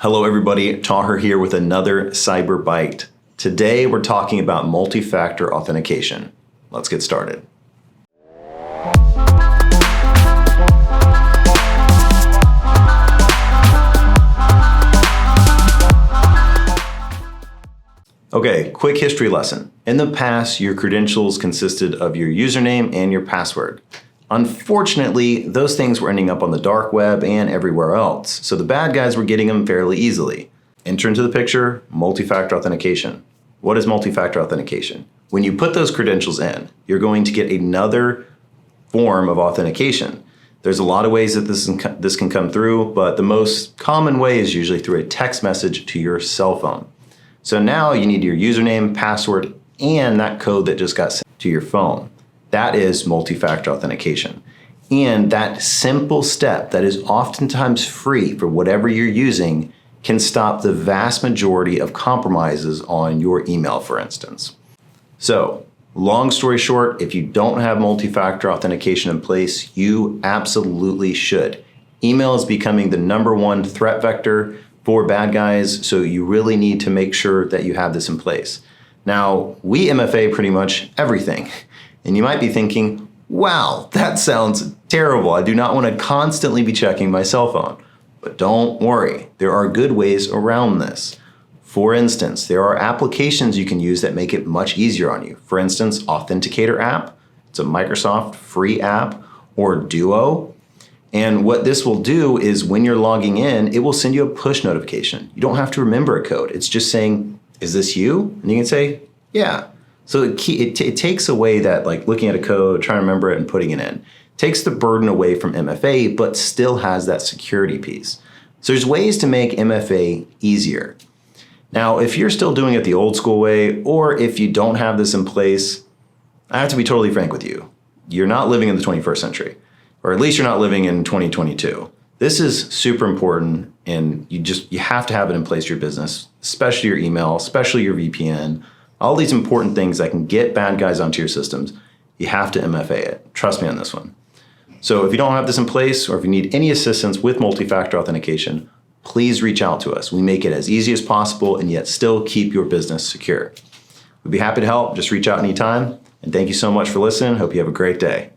Hello everybody, Taher here with another Cyber Byte. Today we're talking about multi-factor authentication. Let's get started. Okay, quick history lesson. In the past, your credentials consisted of your username and your password. Unfortunately, those things were ending up on the dark web and everywhere else, so the bad guys were getting them fairly easily. Enter into the picture, multi-factor authentication. What is multi-factor authentication? When you put those credentials in, you're going to get another form of authentication. There's a lot of ways that this can come through, but the most common way is usually through a text message to your cell phone. So now you need your username, password, and that code that just got sent to your phone. That is multi-factor authentication. And that simple step that is oftentimes free for whatever you're using can stop the vast majority of compromises on your email, for instance. So, long story short, if you don't have multi-factor authentication in place, you absolutely should. Email is becoming the #1 threat vector for bad guys, so you really need to make sure that you have this in place. Now, we MFA pretty much everything. And you might be thinking, wow, that sounds terrible. I do not want to constantly be checking my cell phone. But don't worry, there are good ways around this. For instance, there are applications you can use that make it much easier on you. For instance, Authenticator app, it's a Microsoft free app, or Duo. And what this will do is when you're logging in, it will send you a push notification. You don't have to remember a code. It's just saying, is this you? And you can say, yeah. So it takes away that, like, looking at a code, trying to remember it and putting it in. Takes the burden away from MFA, but still has that security piece. So there's ways to make MFA easier. Now, if you're still doing it the old school way, or if you don't have this in place, I have to be totally frank with you. You're not living in the 21st century, or at least you're not living in 2022. This is super important, and you have to have it in place for your business, especially your email, especially your VPN. All these important things that can get bad guys onto your systems, you have to MFA it. Trust me on this one. So if you don't have this in place, or if you need any assistance with multi-factor authentication, please reach out to us. We make it as easy as possible and yet still keep your business secure. We'd be happy to help. Just reach out anytime. And thank you so much for listening. Hope you have a great day.